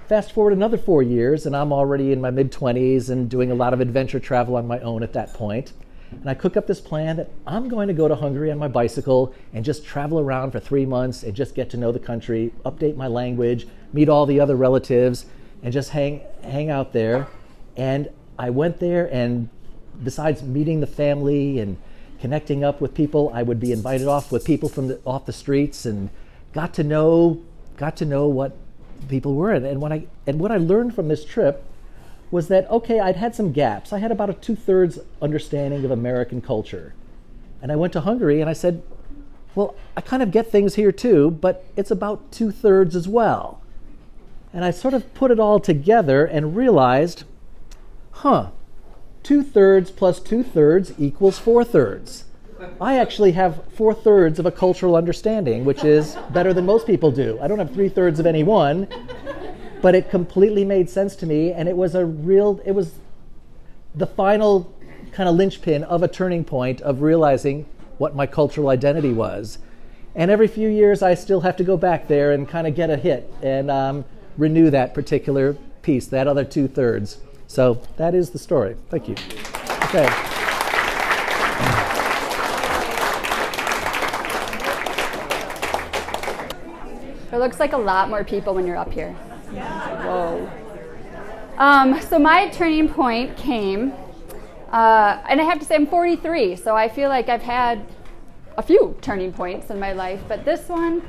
fast forward another 4 years, and I'm already in my mid-20s and doing a lot of adventure travel on my own at that point. And I cook up this plan that I'm going to go to Hungary on my bicycle and just travel around for 3 months and just get to know the country, update my language, meet all the other relatives, and just hang out there. And I went there, and besides meeting the family and connecting up with people, I would be invited off with people off the streets, and got to know what people were. And what I learned from this trip was that, okay, I'd had some gaps. I had about a 2/3 understanding of American culture. And I went to Hungary and I said, well, I kind of get things here too, but it's about 2/3 as well. And I sort of put it all together and realized, 2/3 plus 2/3 equals 4/3. I actually have 4/3 of a cultural understanding, which is better than most people do. I don't have 3/3 of any one. But it completely made sense to me, and it was the final kind of linchpin of a turning point of realizing what my cultural identity was. And every few years, I still have to go back there and kind of get a hit and renew that particular piece, that other 2/3. So that is the story. Thank you. Okay. It looks like a lot more people when you're up here. Whoa. So my turning point came, and I have to say I'm 43, so I feel like I've had a few turning points in my life, but this one,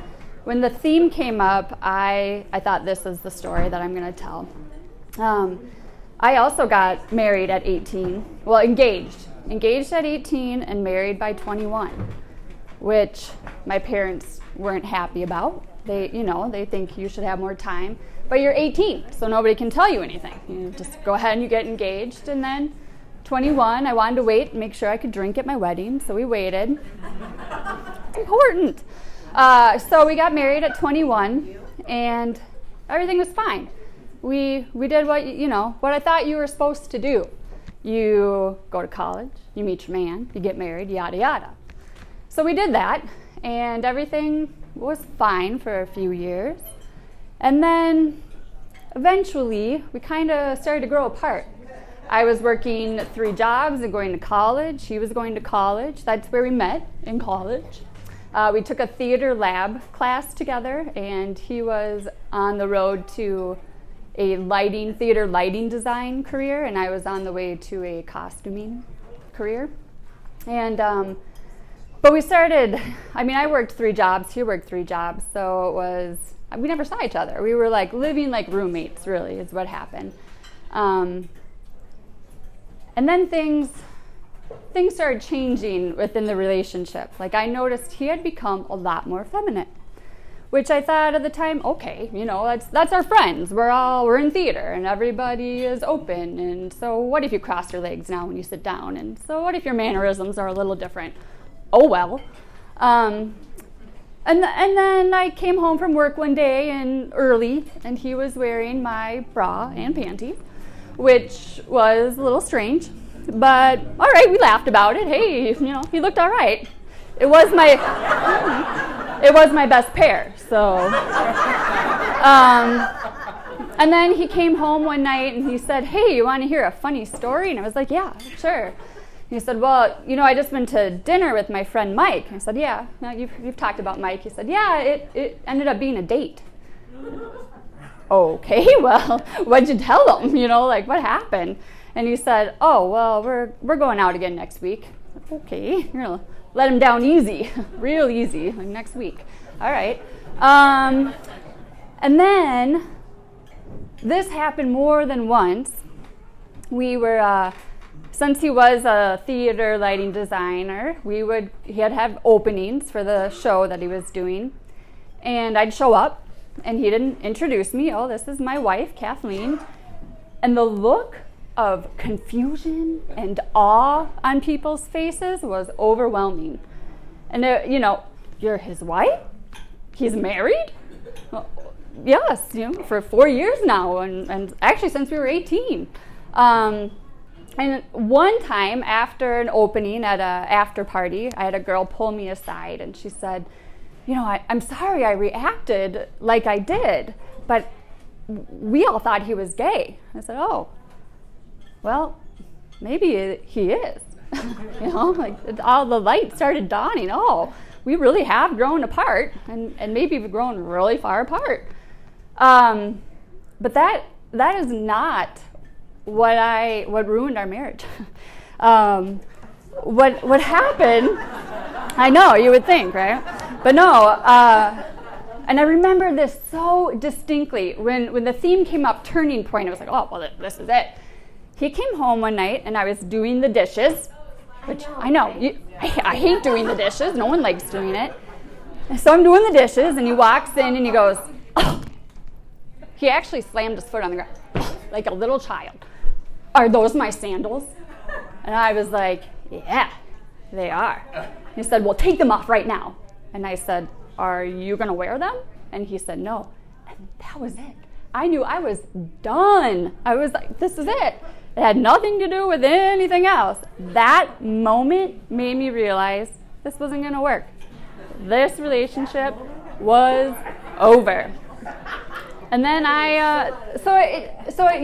when the theme came up, I thought this is the story that I'm going to tell. I also got married at 18, well, engaged at 18 and married by 21, which my parents weren't happy about. They think you should have more time. But you're 18, so nobody can tell you anything. You just go ahead and you get engaged. And then 21, I wanted to wait and make sure I could drink at my wedding, so we waited. It's important. So we got married at 21, and everything was fine. We did what I thought you were supposed to do. You go to college, you meet your man, you get married, yada, yada. So we did that, and everything was fine for a few years. And then eventually we kind of started to grow apart. I was working 3 jobs and going to college. He was going to college. That's where we met, in college. We took a theater lab class together, and he was on the road to a theater lighting design career, and I was on the way to a costuming career. And but we started, I worked 3 jobs, he worked 3 jobs, so we never saw each other. We were like living like roommates, really, is what happened. And then things started changing within the relationship. Like, I noticed he had become a lot more feminine, which I thought at the time, okay, that's our friends. We're in theater and everybody is open. And so what if you cross your legs now when you sit down? And so what if your mannerisms are a little different? Oh, well. And then I came home from work one day early, and he was wearing my bra and panties, which was a little strange. But all right, we laughed about it. Hey, he looked all right. It was my best pair. So, and then he came home one night and he said, "Hey, you want to hear a funny story?" And I was like, "Yeah, sure." He said, "Well, I just went to dinner with my friend Mike." I said, "Yeah, no, you've talked about Mike." He said, "Yeah, it ended up being a date." Okay, well, what'd you tell him? What happened? And he said, "Oh, well, we're going out again next week." Okay, you're gonna let him down easy, real easy, like next week. All right. And then this happened more than once. We were, since he was a theater lighting designer, he had to have openings for the show that he was doing. And I'd show up, and he didn't introduce me. "Oh, this is my wife, Kathleen." And the look of confusion and awe on people's faces was overwhelming. And you're his wife? He's married? Well, yes, for 4 years now, and actually since we were 18. And one time after an opening at an after party, I had a girl pull me aside and she said, I'm sorry I reacted like I did, but we all thought he was gay. I said, "Oh, well, maybe he is." All the light started dawning. Oh, we really have grown apart, and maybe we've grown really far apart. But that is not what ruined our marriage. What happened? I know, you would think, right? But no. And I remember this so distinctly. When the theme came up, turning point, I was like, "Oh, well, this is it." He came home one night, and I was doing the dishes, which I know, I hate doing the dishes. No one likes doing it. And so I'm doing the dishes, and he walks in, and he goes, "Oh." He actually slammed his foot on the ground, like a little child. "Are those my sandals?" And I was like, "Yeah, they are." He said, "Well, take them off right now." And I said, "Are you going to wear them?" And he said, "No." And that was it. I knew I was done. I was like, this is it. It had nothing to do with anything else. That moment made me realize this wasn't going to work. This relationship was over. And then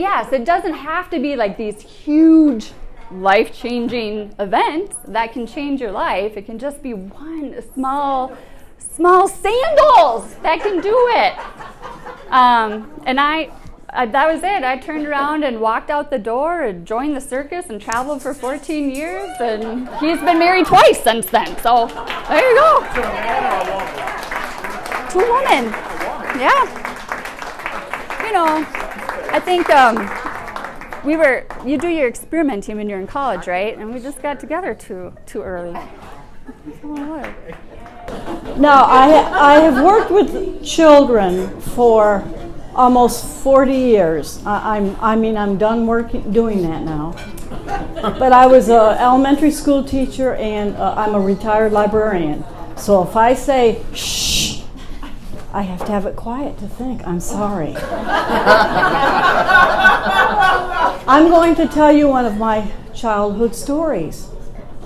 yes, it doesn't have to be like these huge life-changing events that can change your life. It can just be one small sandals that can do it. And that was it. I turned around and walked out the door and joined the circus and traveled for 14 years. And he's been married twice since then. So there you go. To a man or a woman? To a woman. Yeah. I think you do your experimenting when you're in college, right? And we just got together too early. Now, I have worked with children for almost 40 years. I'm done doing that now. But I was an elementary school teacher, and I'm a retired librarian. So if I say, shh, I have to have it quiet to think. I'm sorry. I'm going to tell you one of my childhood stories.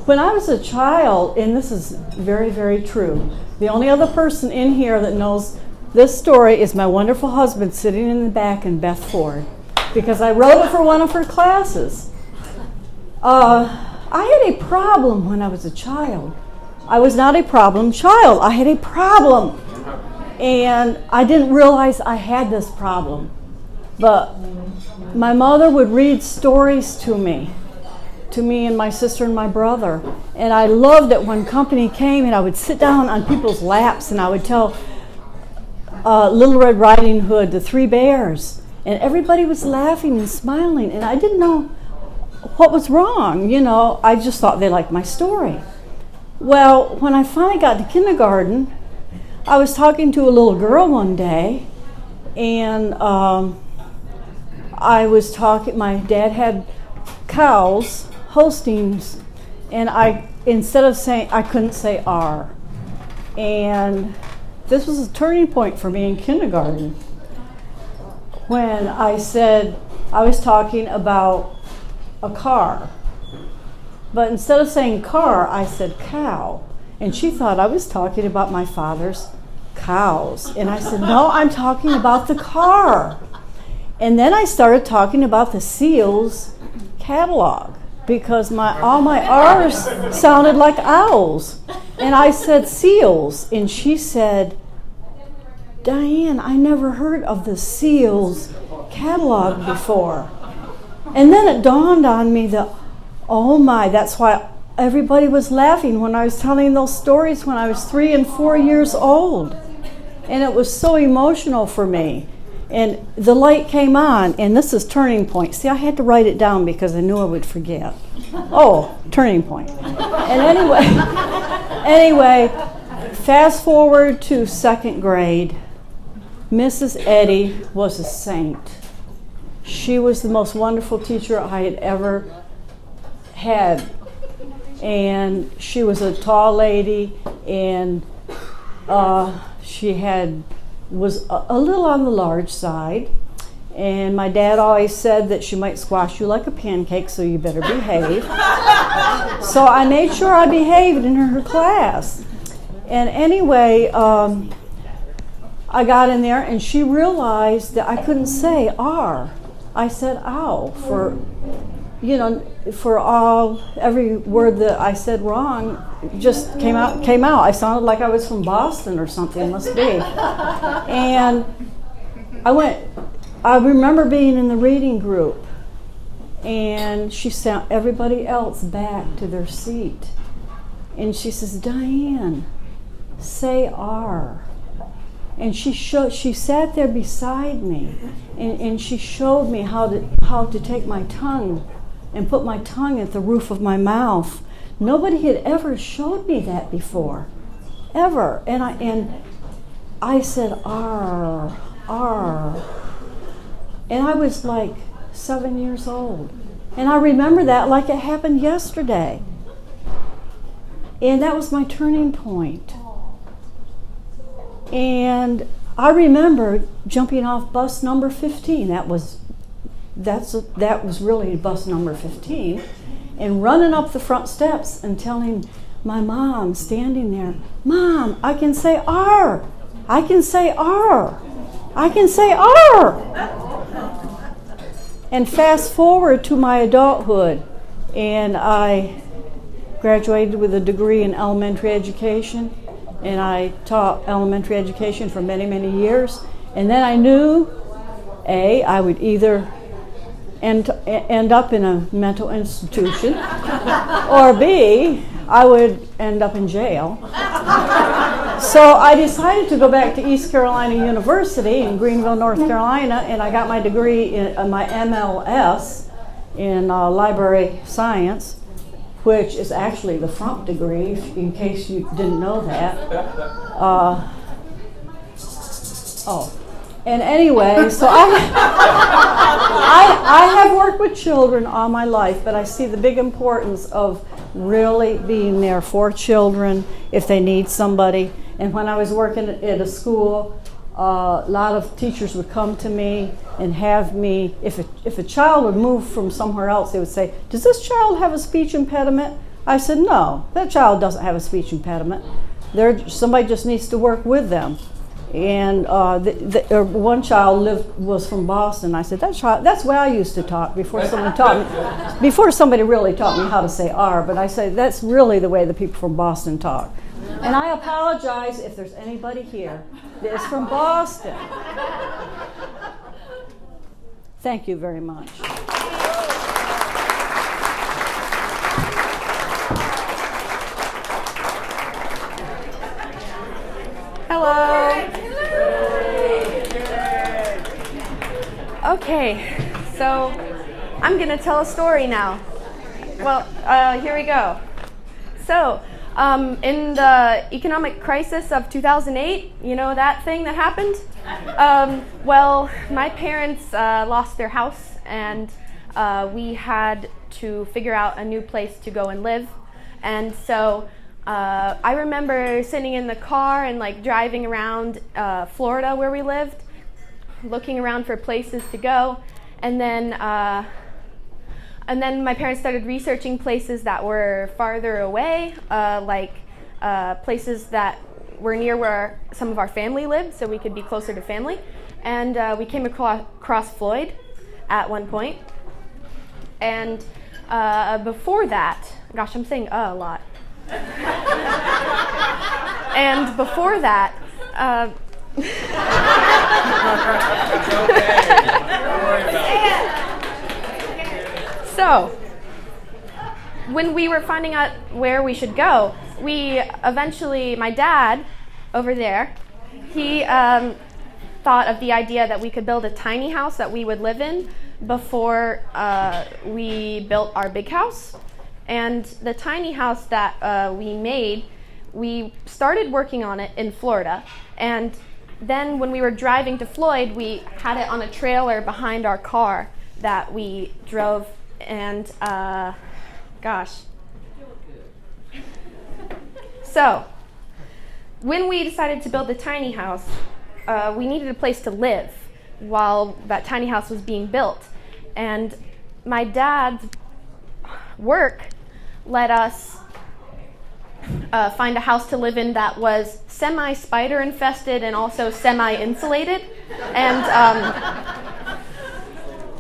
When I was a child, and this is very, very true, the only other person in here that knows this story is my wonderful husband sitting in the back, and Beth Ford, because I wrote it for one of her classes. I had a problem when I was a child. I was not a problem child. I had a problem. And I didn't realize I had this problem. But my mother would read stories to me and my sister and my brother. And I loved it when company came and I would sit down on people's laps and I would tell Little Red Riding Hood, the Three Bears. And everybody was laughing and smiling. And I didn't know what was wrong. I just thought they liked my story. Well, when I finally got to kindergarten, I was talking to a little girl one day, and I was talking, my dad had cows, Holsteins, and instead of saying, I couldn't say R. And this was a turning point for me in kindergarten when I said, I was talking about a car. But instead of saying car, I said cow. And she thought I was talking about my father's cows. And I said, no, I'm talking about the car. And then I started talking about the Seals catalog because all my R's sounded like owls. And I said Seals. And she said, Diane, I never heard of the Seals catalog before. And then it dawned on me that, oh my, that's why everybody was laughing when I was telling those stories when I was 3 and 4 years old. And it was so emotional for me. And the light came on, and this is turning point. See, I had to write it down because I knew I would forget. Oh, turning point. And anyway, fast forward to 2nd grade. Mrs. Eddy was a saint. She was the most wonderful teacher I had ever had. And she was a tall lady, and she was a little on the large side. And my dad always said that she might squash you like a pancake, so you better behave. So I made sure I behaved in her class. And anyway, I got in there, and she realized that I couldn't say R. I said ow every word that I said wrong just came out. I sounded like I was from Boston or something, must be. And I remember being in the reading group, and she sent everybody else back to their seat. And she says, Diane, say R. And she sat there beside me, and she showed me how to take my tongue and put my tongue at the roof of my mouth. Nobody had ever showed me that before, ever. And I said R, R. And I was like 7 years old. And I remember that like it happened yesterday. And that was my turning point. And I remember jumping off bus number 15. That was really bus number 15, and running up the front steps and telling my mom standing there, Mom, I can say R. I can say R. I can say R. And fast forward to my adulthood, and I graduated with a degree in elementary education. And I taught elementary education for many, many years. And then I knew, A, I would either end up in a mental institution, or B, I would end up in jail. So I decided to go back to East Carolina University in Greenville, North Carolina, and I got my degree in my MLS in library science, which is actually the front degree, in case you didn't know that. And anyway, so I have worked with children all my life, but I see the big importance of really being there for children if they need somebody. And when I was working at a school, a lot of teachers would come to me and have me, if a child would move from somewhere else, they would say, does this child have a speech impediment? I said, no, that child doesn't have a speech impediment. Somebody just needs to work with them. And one child was from Boston. I said, that's the way I used to talk before somebody really taught me how to say R. But I said, that's really the way the people from Boston talk. And I apologize if there's anybody here that is from Boston. Thank you very much. Hello. Okay, so I'm going to tell a story now. Well, here we go. So, In the economic crisis of 2008, you know that thing that happened? Well, my parents lost their house, and we had to figure out a new place to go and live. And so I remember sitting in the car and like driving around Florida where we lived, looking around for places to go. And then my parents started researching places that were farther away, places that were near where some of our family lived, so we could be closer to family. And we came across Floyd at one point. And before that, gosh, I'm saying a lot. And before that, so when we were finding out where we should go, we eventually, my dad over there, he thought of the idea that we could build a tiny house that we would live in before we built our big house. And the tiny house that we made, we started working on it in Florida. And then when we were driving to Floyd, we had it on a trailer behind our car that we drove. And so when we decided to build the tiny house, we needed a place to live while that tiny house was being built. And my dad's work let us find a house to live in that was semi-spider infested and also semi-insulated. And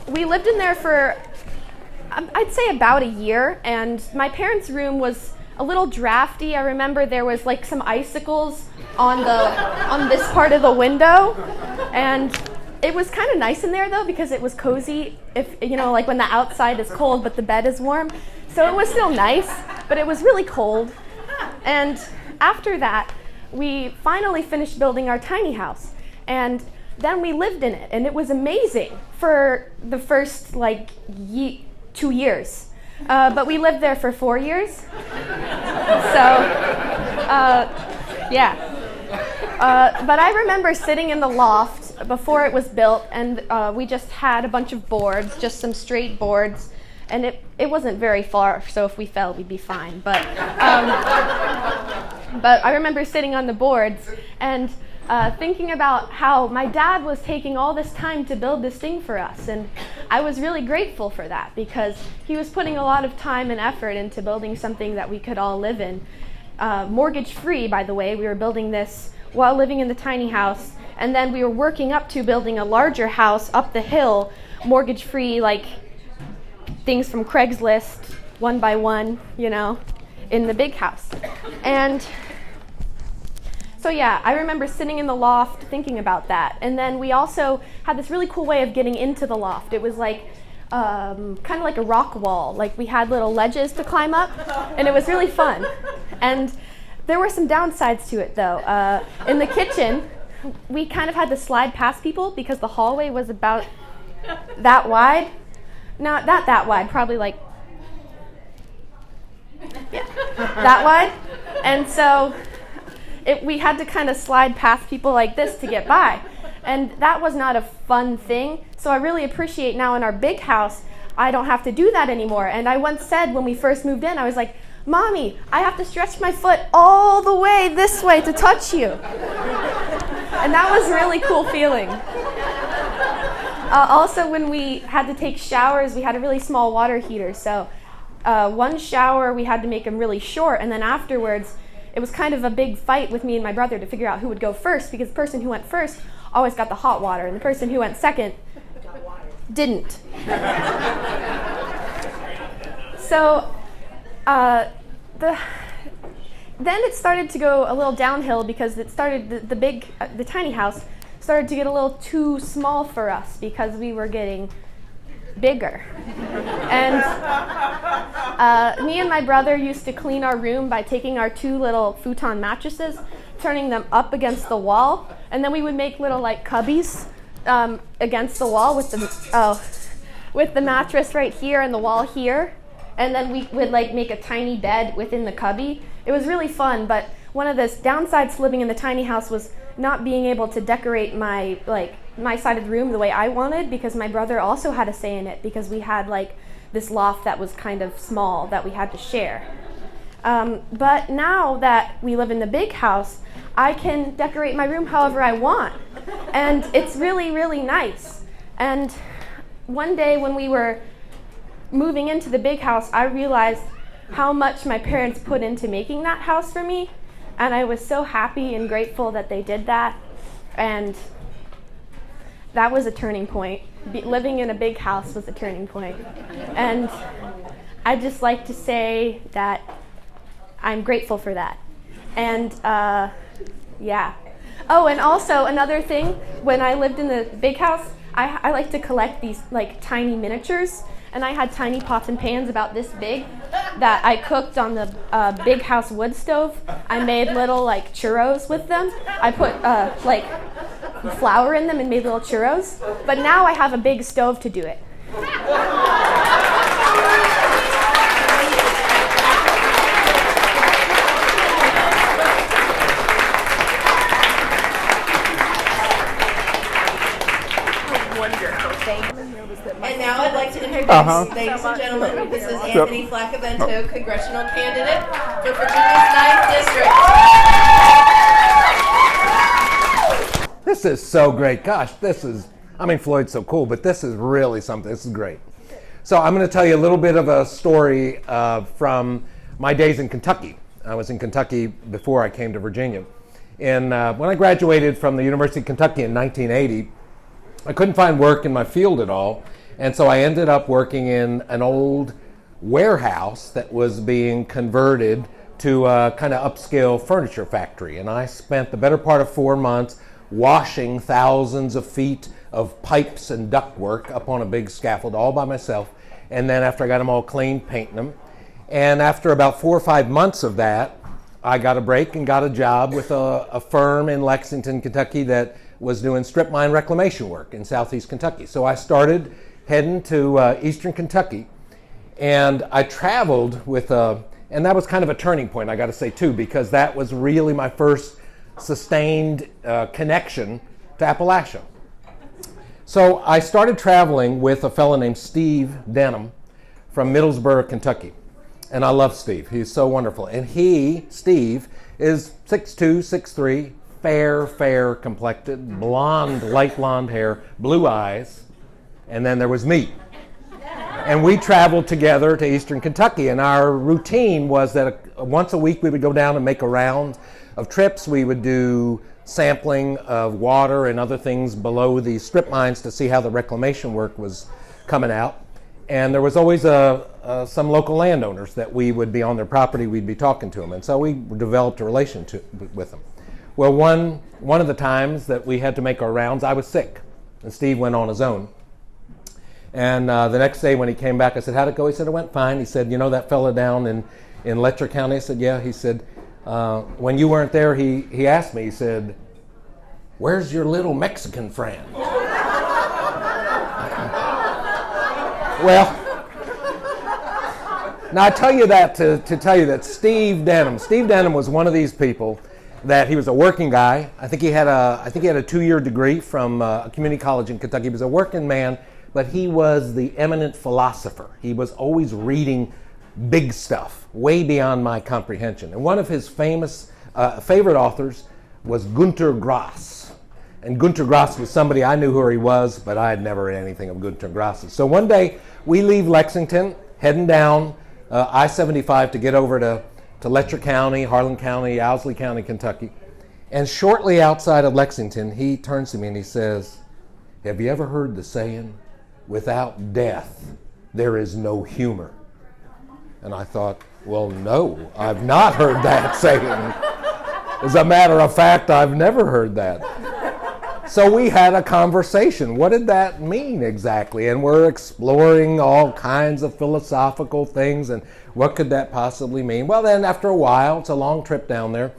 we lived in there for, I'd say, about a year. And my parents' room was a little drafty. I remember there was like some icicles on this part of the window. And it was kind of nice in there though, because it was cozy, if you know, like when the outside is cold but the bed is warm. So it was still nice, but it was really cold. And after that, we finally finished building our tiny house. And then we lived in it, and it was amazing for the first 2 years. But we lived there for 4 years. So, yeah. But I remember sitting in the loft before it was built, and we just had a bunch of boards, just some straight boards, and it wasn't very far, so if we fell, we'd be fine. But I remember sitting on the boards and thinking about how my dad was taking all this time to build this thing for us, and I was really grateful for that because he was putting a lot of time and effort into building something that we could all live in. Mortgage-free, by the way. We were building this while living in the tiny house, and then we were working up to building a larger house up the hill, mortgage-free, like things from Craigslist, one by one, you know, in the big house. And so yeah, I remember sitting in the loft thinking about that. And then we also had this really cool way of getting into the loft. It was like kind of like a rock wall. Like we had little ledges to climb up, and it was really fun. And there were some downsides to it though. In the kitchen, we kind of had to slide past people because the hallway was about that wide. Not that wide, probably like, yeah, that wide. And so we had to kind of slide past people like this to get by. And that was not a fun thing. So I really appreciate now in our big house, I don't have to do that anymore. And I once said when we first moved in, I was like, Mommy, I have to stretch my foot all the way this way to touch you. And that was a really cool feeling. Also, when we had to take showers, we had a really small water heater. So one shower, we had to make them really short. And then afterwards, it was kind of a big fight with me and my brother to figure out who would go first, because the person who went first always got the hot water, and the person who went second didn't. So then it started to go a little downhill because it started the tiny house started to get a little too small for us because we were getting bigger. And me and my brother used to clean our room by taking our 2 little futon mattresses, turning them up against the wall, and then we would make little like cubbies against the wall with the mattress right here and the wall here, and then we would like make a tiny bed within the cubby, it was really fun, but one of the downsides to living in the tiny house was not being able to decorate my side of the room the way I wanted, because my brother also had a say in it, because we had like this loft that was kind of small that we had to share. But now that we live in the big house, I can decorate my room however I want, and it's really, really nice. And one day when we were moving into the big house, I realized how much my parents put into making that house for me, and I was so happy and grateful that they did that. And that was a turning point. Living in a big house was a turning point. And I'd just like to say that I'm grateful for that. And yeah. Oh, and also another thing, when I lived in the big house, I like to collect these like tiny miniatures. And I had tiny pots and pans about this big that I cooked on the big house wood stove. I made little like churros with them. I put like flour in them and made little churros. But now I have a big stove to do it. And now I'd like to introduce, ladies and gentlemen, this is Anthony Flacavento, congressional candidate for Virginia's 9th District. This is so great. Gosh, Floyd's so cool, but this is really something. This is great. So I'm going to tell you a little bit of a story from my days in Kentucky. I was in Kentucky before I came to Virginia. And when I graduated from the University of Kentucky in 1980, I couldn't find work in my field at all. And so I ended up working in an old warehouse that was being converted to a kind of upscale furniture factory. And I spent the better part of 4 months washing thousands of feet of pipes and ductwork up on a big scaffold all by myself. And then after I got them all clean, painting them. And after about 4 or 5 months of that, I got a break and got a job with a firm in Lexington, Kentucky that was doing strip mine reclamation work in southeast Kentucky. So I started heading to eastern Kentucky, and I traveled with and that was kind of a turning point, I got to say too, because that was really my first sustained connection to Appalachia. So I started traveling with a fellow named Steve Denham from Middlesboro, Kentucky. And I love Steve. He's so wonderful. And Steve, is 6'2", 6'3", fair complected, blonde, light blonde hair, blue eyes, and then there was me. And we traveled together to eastern Kentucky, and our routine was that once a week we would go down and make a round of trips. We would do sampling of water and other things below the strip mines to see how the reclamation work was coming out. And there was always some local landowners that we would be on their property, we'd be talking to them, and so we developed a relationship with them. Well, one of the times that we had to make our rounds, I was sick, and Steve went on his own. And the next day when he came back, I said, how'd it go? He said, it went fine. He said, you know that fella down in Letcher County? I said, yeah. He said, when you weren't there, he asked me, he said, where's your little Mexican friend? Well, now I tell you that to tell you that Steve Denham was one of these people that he was a working guy. I think he had a 2-year degree from a community college in Kentucky. He was a working man, but he was the eminent philosopher. He was always reading big stuff, way beyond my comprehension. And one of his famous favorite authors was Günter Grass. And Günter Grass was somebody, I knew who he was, but I had never read anything of Günter Grass's. So one day we leave Lexington, heading down I-75 to get over to Letcher County, Harlan County, Owsley County, Kentucky. And shortly outside of Lexington, he turns to me and he says, have you ever heard the saying, without death, there is no humor? And I thought, well, no, I've not heard that saying. As a matter of fact, I've never heard that. So we had a conversation. What did that mean exactly? And we're exploring all kinds of philosophical things and what could that possibly mean? Well, then after a while, it's a long trip down there,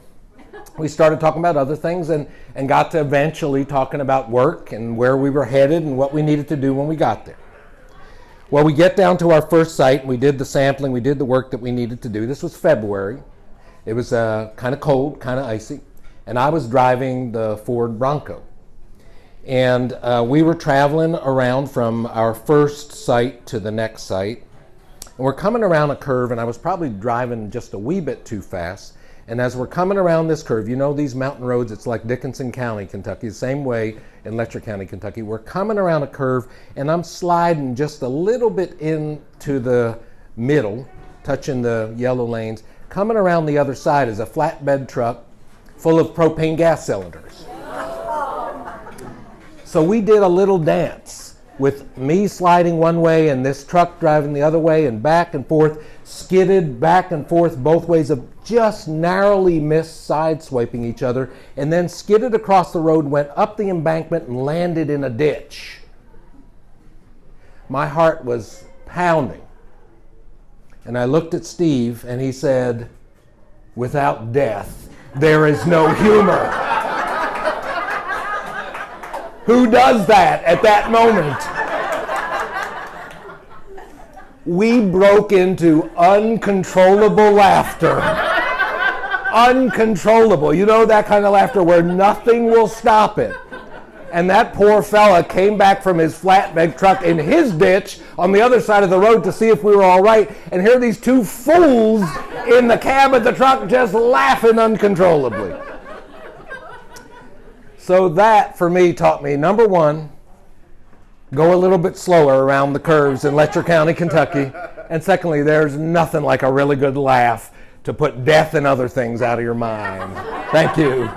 we started talking about other things and got to eventually talking about work and where we were headed and what we needed to do when we got there. Well, we get down to our first site, and we did the sampling, we did the work that we needed to do. This was February. It was kind of cold, kind of icy, and I was driving the Ford Bronco. And we were traveling around from our first site to the next site. And we're coming around a curve, and I was probably driving just a wee bit too fast. And as we're coming around this curve, you know these mountain roads, it's like Dickinson County, Kentucky, the same way in Letcher County, Kentucky. We're coming around a curve, and I'm sliding just a little bit into the middle, touching the yellow lanes. Coming around the other side is a flatbed truck full of propane gas cylinders. So we did a little dance with me sliding one way and this truck driving the other way, and back and forth, skidded back and forth both ways, of just narrowly missed sideswiping each other, and then skidded across the road, went up the embankment, and landed in a ditch. My heart was pounding. And I looked at Steve, and he said, "Without death, there is no humor." Who does that at that moment? We broke into uncontrollable laughter. Uncontrollable. You know that kind of laughter where nothing will stop it. And that poor fella came back from his flatbed truck in his ditch on the other side of the road to see if we were all right. And here are these two fools in the cab of the truck just laughing uncontrollably. So that, for me, taught me, number one, go a little bit slower around the curves in Letcher County, Kentucky. And secondly, there's nothing like a really good laugh to put death and other things out of your mind. Thank you.